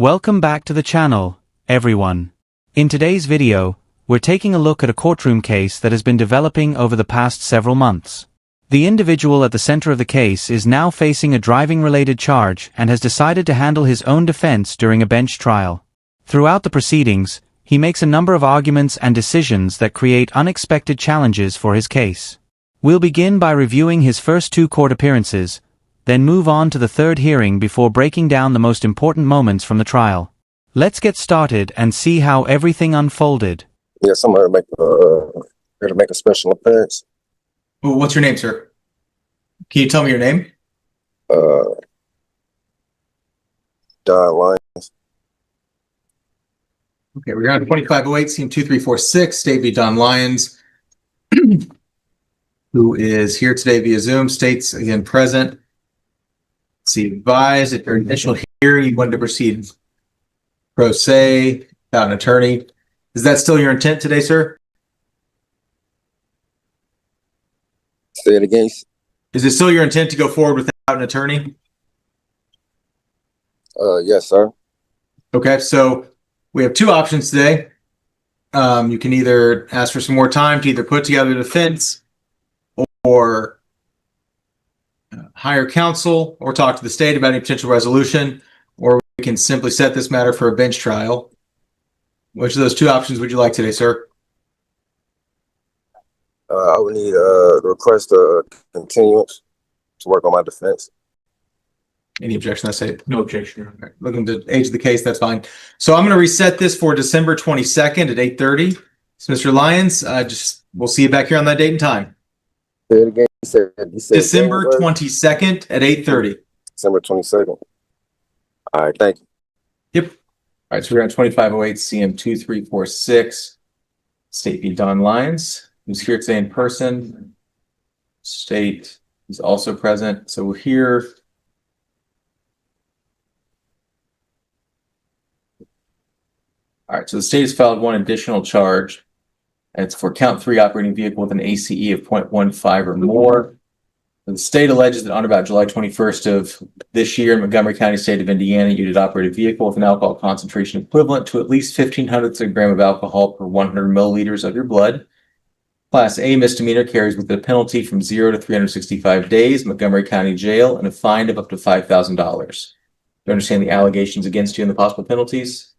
Welcome back to the channel, everyone. In today's video, we're taking a look at a courtroom case that has been developing over the past several months. The individual at the center of the case is now facing a driving-related charge and has decided to handle his own defense during a bench trial. Throughout the proceedings, he makes a number of arguments and decisions that create unexpected challenges for his case. We'll begin by reviewing his first two court appearances, then move on to the third hearing before breaking down the most important moments from the trial. Let's get started and see how everything unfolded. Yes, I'm here to make a special appearance. Well, what's your name, sir? Can you tell me your name? Don Lyons. Okay, we're on 2508, CM 2346, State v. Don Lyons, who is here today via Zoom. State's again present. See, advised at your initial hearing, you wanted to proceed pro se, without an attorney. Is that still your intent today, sir? Say it again. Is it still your intent to go forward without an attorney? Yes, sir. Okay, so we have two options today. You can either ask for some more time to either put together a defense or hire counsel or talk to the state about any potential resolution, or we can simply set this matter for a bench trial. Which of those two options would you like today, sir? I would need request a continuance to work on my defense. Any objection? I say no objection. Okay. Looking to age of the case, that's fine. So I'm going to reset this for December 22nd at 8:30. So Mr. Lyons, we'll see you back here on that date and time. Say it again. You said December 22nd at 8:30. December 22nd. All right, thank you. Yep. All right, so we're on 2508 CM 2346, State v. Don Lyons, who's here today in person. State is also present. So we're here. All right, so the state has filed one additional charge. It's for count 3 operating vehicle with an ACE of 0.15 or more. The state alleges that on about July 21st of this year in Montgomery County, state of Indiana, you did operate a vehicle with an alcohol concentration equivalent to at least 1,500 of a gram of alcohol per 100 milliliters of your blood. Class A misdemeanor carries with it a penalty from 0 to 365 days, Montgomery County jail, and a fine of up to $5,000. Do you understand the allegations against you and the possible penalties?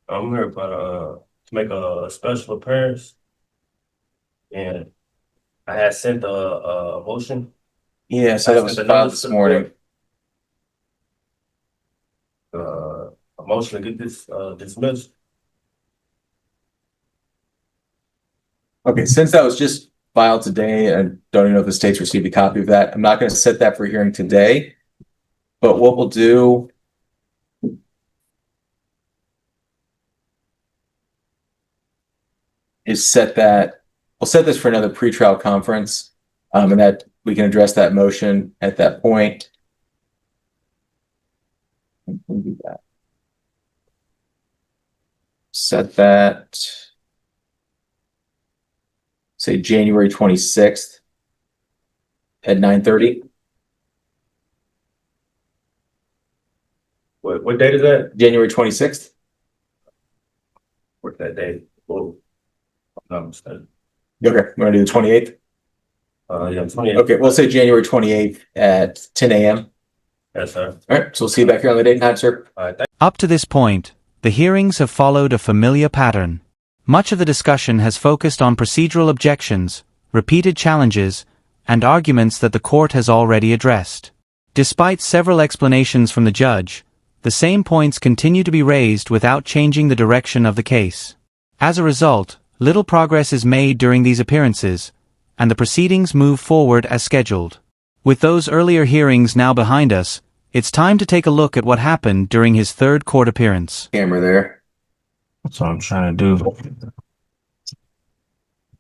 I'm here to make a special appearance, and I had sent a motion. Yeah, so that was filed this morning. A motion to get this dismissed. Okay, since that was just filed today, I don't even know if the state's received a copy of that. I'm not going to set that for hearing today, but what we'll do is we'll set this for another pretrial conference, and that we can address that motion at that point. We'll do that. Set that, say January 26th at 9:30. What date is that? January 26th. What's that date? Oh, no, I'm sorry. Okay, we're gonna do the 28th. Yeah, 28. Okay, we'll say January 28th at 10 a.m. Yes, sir. All right, so we'll see you back here on the date and time, sir. All right, Up to this point, the hearings have followed a familiar pattern. Much of the discussion has focused on procedural objections, repeated challenges, and arguments that the court has already addressed. Despite several explanations from the judge, the same points continue to be raised without changing the direction of the case. As a result, little progress is made during these appearances, and the proceedings move forward as scheduled. With those earlier hearings now behind us, it's time to take a look at what happened during his third court appearance. Camera there. that's what I'm trying to do.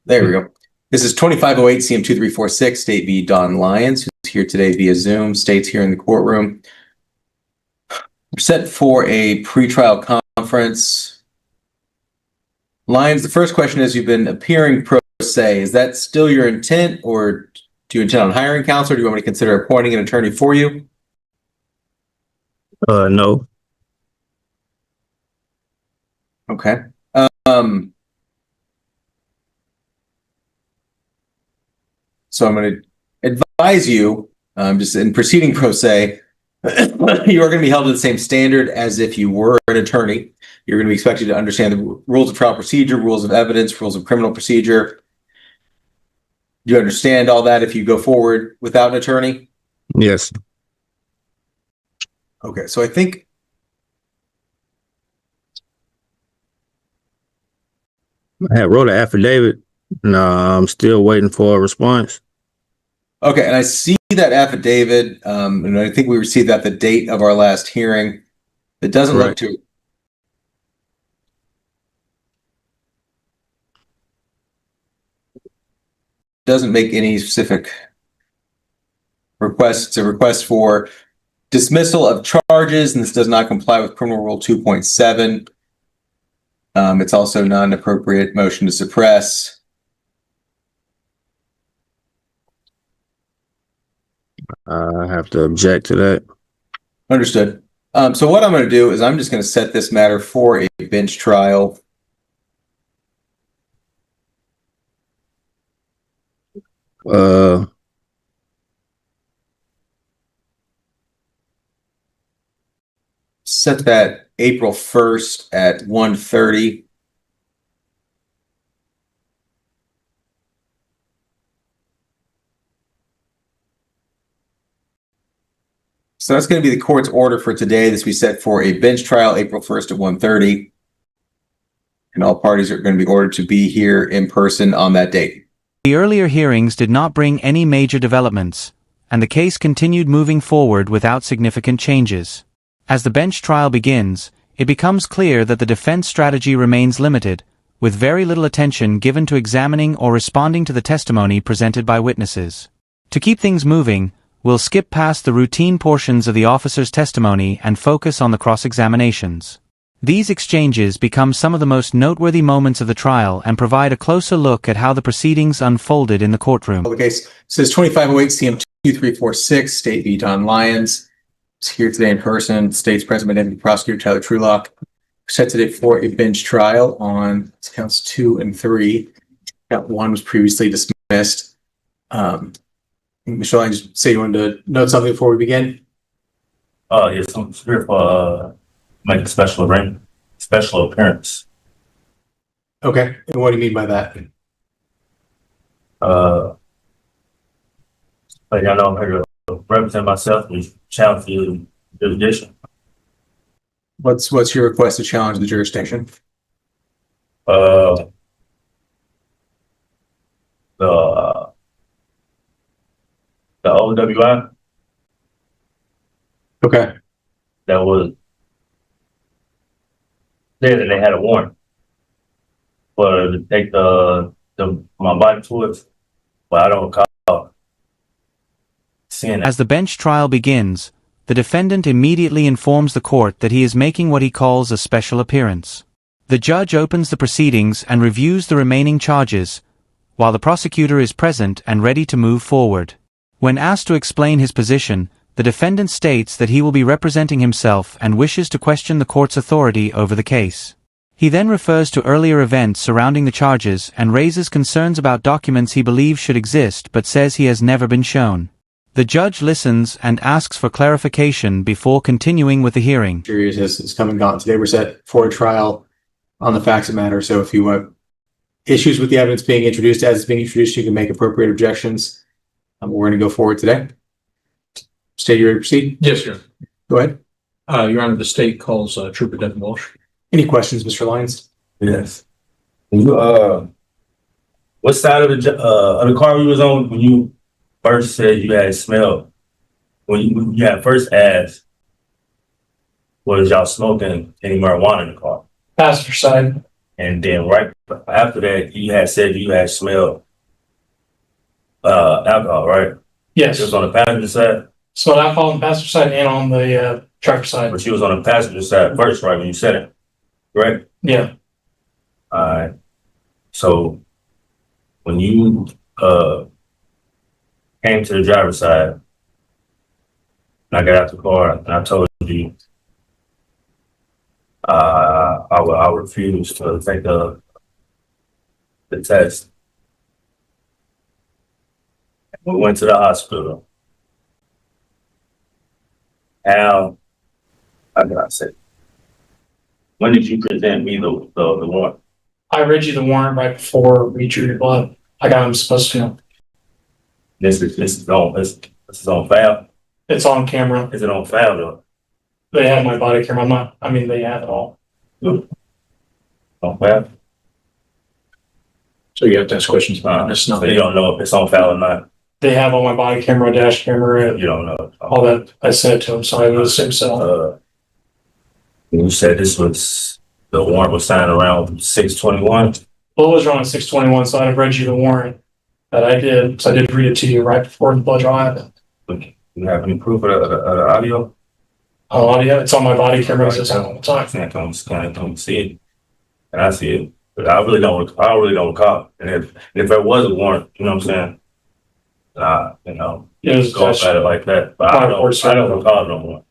There we go. This is 2508 CM 2346, State v. Don Lyons, who's here today via Zoom. State's here in the courtroom. We're set for a pretrial conference. Lyons, the first question is, you've been appearing pro se. Is that still your intent, or do you intend on hiring counsel, or do you want me to consider appointing an attorney for you? No. Okay. So I'm going to advise you, just in proceeding pro se, you are going to be held to the same standard as if you were an attorney. You're going to be expected to understand the rules of trial procedure, rules of evidence, rules of criminal procedure. Do you understand all that if you go forward without an attorney? Yes. Okay, so I think I had wrote an affidavit. No, I'm still waiting for a response. okay, and I see that affidavit, and I think we received that the date of our last hearing. It doesn't look Correct. too. Doesn't make any specific requests. It's a request for dismissal of charges, and this does not comply with Criminal Rule 2.7. It's also not an appropriate motion to suppress. I have to object to that. Understood. So what I'm going to do is I'm just going to set this matter for a bench trial. Set that April 1st at 1:30. So that's going to be the court's order for today. This we set for a bench trial, April 1st at 1:30. And all parties are going to be ordered to be here in person on that date. The earlier hearings did not bring any major developments, and the case continued moving forward without significant changes. As the bench trial begins, it becomes clear that the defense strategy remains limited, with very little attention given to examining or responding to the testimony presented by witnesses. To keep things moving, we'll skip past the routine portions of the officer's testimony and focus on the cross-examinations. These exchanges become some of the most noteworthy moments of the trial and provide a closer look at how the proceedings unfolded in the courtroom. The case says 2508 CM 2346, State v. Don Lyons. It's here today in person. State's President and Prosecutor Tyler Trulock. Set today for a bench trial on counts 2 and 3. Count 1 was previously dismissed. Michelle, I just say you wanted to note something before we begin. Yes, I'm here for make a special appearance. Okay, and what do you mean by that? Like I know I'm here to represent myself and challenge the jurisdiction. What's your request to challenge the jurisdiction? The OWI Okay. that was there, and they had a warrant for to take my body to it, but I don't recall seeing As it. the bench trial begins, the defendant immediately informs the court that he is making what he calls a special appearance. The judge opens the proceedings and reviews the remaining charges, while the prosecutor is present and ready to move forward. When asked to explain his position, the defendant states that he will be representing himself and wishes to question the court's authority over the case. He then refers to earlier events surrounding the charges and raises concerns about documents he believes should exist but says he has never been shown. The judge listens and asks for clarification before continuing with the hearing. Jury has come and gone. Today we're set for a trial on the facts that matter. So if you want issues with the evidence being introduced as it's being introduced, you can make appropriate objections. We're going to go forward today. State, you ready to proceed? Yes, sir. Go ahead. Your Honor, the state calls Trooper Devin Walsh. Any questions, Mr. Lyons? Yes. You, what side of the car you was on when you first said you had smelled? When you had first asked, was y'all smoking any marijuana in the car? Passenger side. And then right after that, you had said you had smelled alcohol, right? Yes. It was on the passenger side, So alcohol on the passenger side and on the driver side. but she was on the passenger side first, right, when you said it, right? Yeah. Alright. So when you came to the driver's side, and I got out the car and I told you, I refused to take the test. We went to the hospital. How can I say? When did you present me the warrant? I read you the warrant right before we drew your blood. Like I'm supposed to. This is on file. It's on camera. Is it on file though? They have my body camera. They have it all. On file. So you have to ask questions about it. So you don't know if it's on file or not. They have all my body camera, dash camera, and You don't know. all that. I sent it to them, so I would assume so. You said the warrant was signed around 6/21. Well, it was wrong at 6/21, so I'd have read you the warrant that I did. So I did read it to you right before the blood draw happened. You have any proof of the audio? Audio, it's on my body camera. It's all the time. I can't see it. And I see it. But I really don't recall. And if there was a warrant, you know what I'm saying? It was Go about it like that. But I don't recall no more.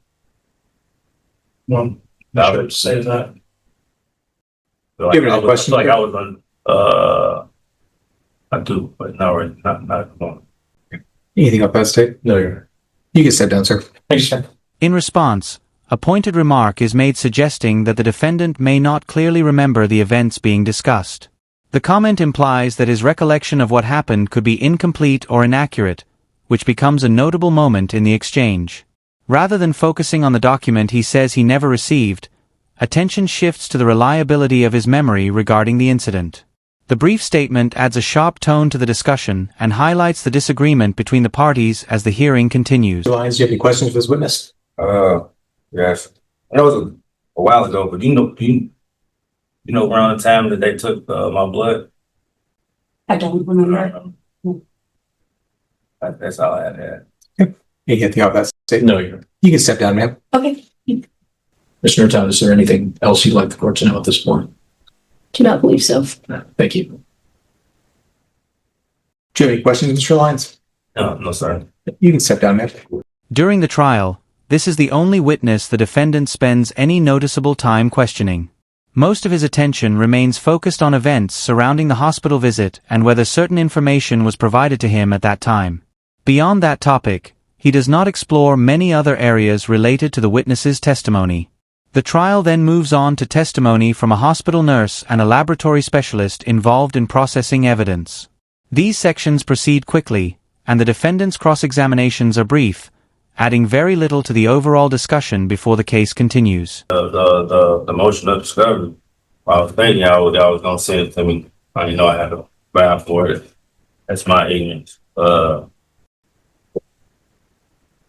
Well, I should say that. Like, Give it a question. Like I was on, I do, but not at the moment. Anything up that state? No, you're. You can step down, sir. Thanks, sir. In response, a pointed remark is made suggesting that the defendant may not clearly remember the events being discussed. The comment implies that his recollection of what happened could be incomplete or inaccurate, which becomes a notable moment in the exchange. Rather than focusing on the document he says he never received, attention shifts to the reliability of his memory regarding the incident. The brief statement adds a sharp tone to the discussion and highlights the disagreement between the parties as the hearing continues. Lyons, do you have any questions for this witness? Yes. I know it was a while ago, but you know around the time that they took my blood? I don't remember. That's all I had. Anything up that state? No, you're. You can step down, ma'am. Okay. Mr. Newtown, is there anything else you'd like the court to know at this point? Do not believe so. No, thank you. Do you have any questions, Mr. Lyons? No, sir. You can step down, ma'am. During the trial, this is the only witness the defendant spends any noticeable time questioning. Most of his attention remains focused on events surrounding the hospital visit and whether certain information was provided to him at that time. Beyond that topic, he does not explore many other areas related to the witness's testimony. The trial then moves on to testimony from a hospital nurse and a laboratory specialist involved in processing evidence. These sections proceed quickly, and the defendant's cross-examinations are brief, adding very little to the overall discussion before the case continues. The motion of discovery. I was thinking I was gonna send it to me. I didn't know I had to buy for it. That's my ignorance. I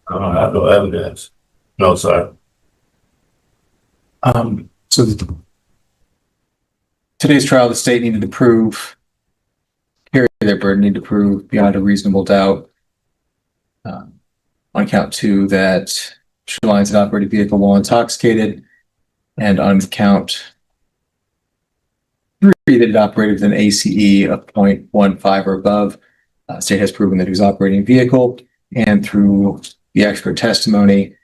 don't have no evidence. No, sir. So today's trial, the state needed to prove, carry their burden, need to prove beyond a reasonable doubt. On count 2 that Mr. Lyons had operated a vehicle while intoxicated, and on count 3 that it operated with an ACE of 0.15 or above. State has proven that he was operating a vehicle, and through the expert testimony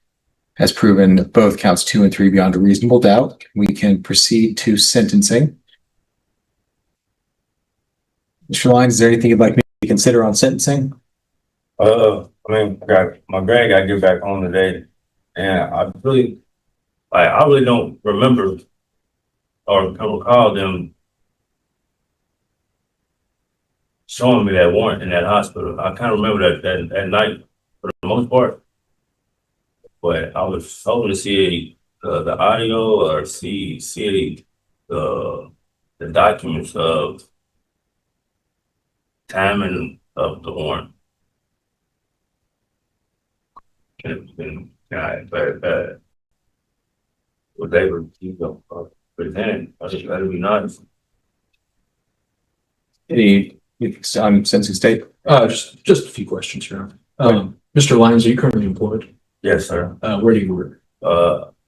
has proven both counts 2 and 3 beyond a reasonable doubt. We can proceed to sentencing. Mr. Lyons, is there anything you'd like me to consider on sentencing? My grade got to get back home today, and I really don't remember or recall them showing me that warrant in that hospital. I kind of remember that night for the most part, but I was hoping to see the audio or see the documents of timing of the warrant. What they were presenting, I just gotta be nice. Any on sentencing state? Just a few questions here. Mr. Lyons, are you currently employed? Yes, sir. Where do you work?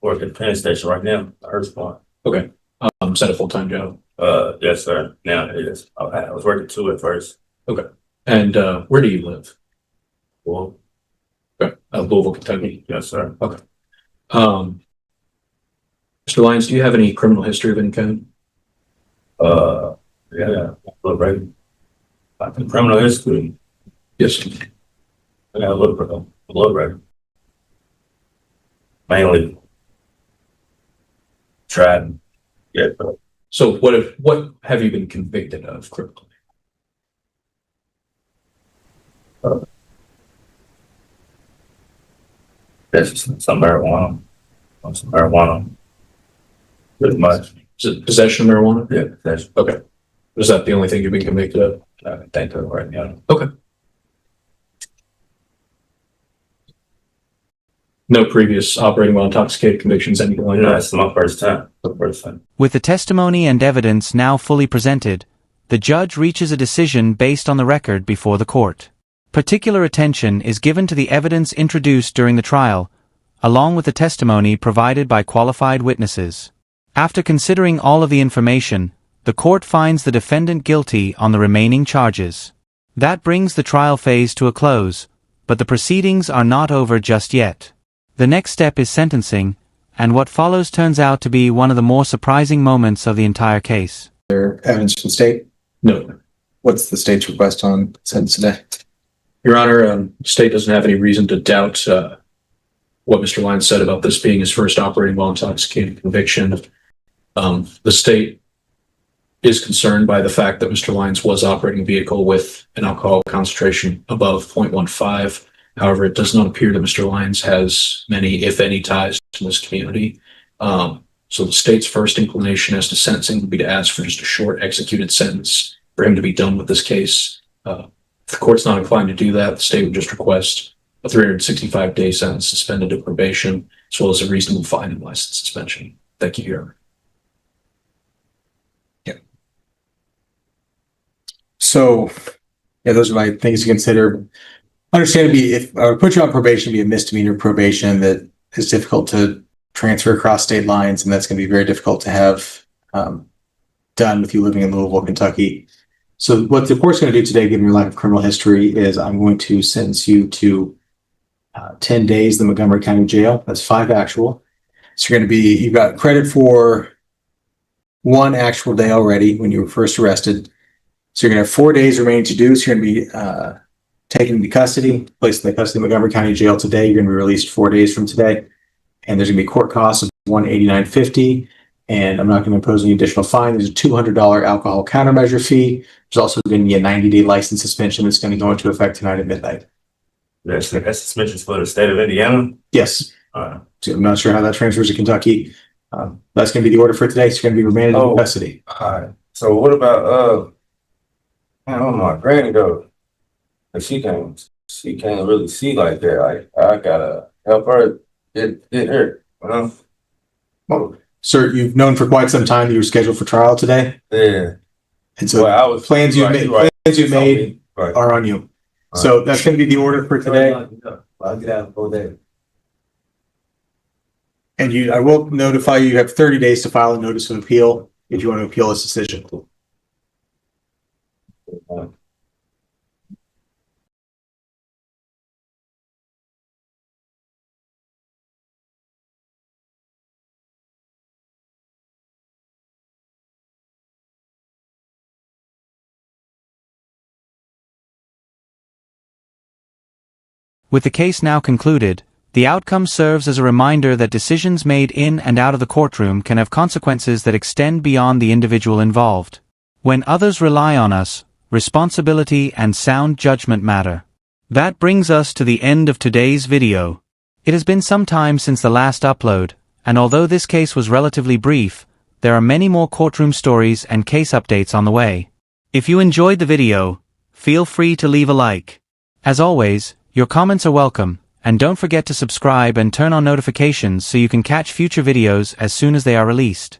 Work at the Penn Station right now, Earth Spot. Okay. Is that a full-time job? Yes, sir. Now it is. I was working 2 at first. And where do you live? Well, Okay. Louisville, Kentucky. yes, sir. Um, Mr. Lyons, do you have any criminal history of any kind? Yeah, look right. Like in criminal history, Yes. I got a look right. Mainly tried. Yeah, So what have you been convicted of criminally? that's just some marijuana. Some marijuana. Pretty much. Is it possession of marijuana? Yeah, that's Okay. Is that the only thing you've been convicted of? I can think of it right now. Okay. No previous operating while intoxicated convictions, anything like No, that? it's my first time. The first time. With the testimony and evidence now fully presented, the judge reaches a decision based on the record before the court. Particular attention is given to the evidence introduced during the trial, along with the testimony provided by qualified witnesses. After considering all of the information, the court finds the defendant guilty on the remaining charges. That brings the trial phase to a close, but the proceedings are not over just yet. The next step is sentencing, and what follows turns out to be one of the more surprising moments of the entire case. There evidence from the state? No. What's the state's request on sentence today? Your Honor, the state doesn't have any reason to doubt what Mr. Lyons said about this being his first operating while intoxicated conviction. The state is concerned by the fact that Mr. Lyons was operating a vehicle with an alcohol concentration above 0.15. However, it does not appear that Mr. Lyons has many, if any, ties to this community. So the state's first inclination as to sentencing would be to ask for just a short executed sentence for him to be done with this case. If the court's not inclined to do that, the state would just request a 365-day sentence suspended to probation, as well as a reasonable fine and license suspension. Thank you, Your Honor. So, yeah, those are my things to consider. Understandably, if I would put you on probation, be a misdemeanor probation that is difficult to transfer across state lines, and that's going to be very difficult to have done with you living in Louisville, Kentucky. So what the court's going to do today, given your lack of criminal history, is I'm going to sentence you to 10 days in the Montgomery County Jail. That's 5 actual. So you've got credit for 1 actual day already when you were first arrested. So you're going to have 4 days remaining to do. So you're going to be taken into custody, placed in the custody of Montgomery County Jail today. You're going to be released 4 days from today. And there's going to be court costs of $189.50. And I'm not going to impose any additional fine. There's a $200 alcohol countermeasure fee. There's also going to be a 90-day license suspension that's going to go into effect tonight at midnight. That's suspensions for the state of Indiana. Yes. So I'm not sure how that transfers to Kentucky. That's going to be the order for today. So you're going to be remanded in custody. All right. So what about I don't know, my granny though. She can't really see like that. I gotta help her get her, you know? Well, sir, you've known for quite some time that you were scheduled for trial today. Yeah. And so plans you made are on you. So that's going to be the order for today. I'll get out and go there. And I will notify you, you have 30 days to file a notice of appeal if you want to appeal this decision. With the case now concluded, the outcome serves as a reminder that decisions made in and out of the courtroom can have consequences that extend beyond the individual involved. When others rely on us, responsibility and sound judgment matter. That brings us to the end of today's video. It has been some time since the last upload, and although this case was relatively brief, there are many more courtroom stories and case updates on the way. If you enjoyed the video, feel free to leave a like. As always, your comments are welcome, and don't forget to subscribe and turn on notifications so you can catch future videos as soon as they are released.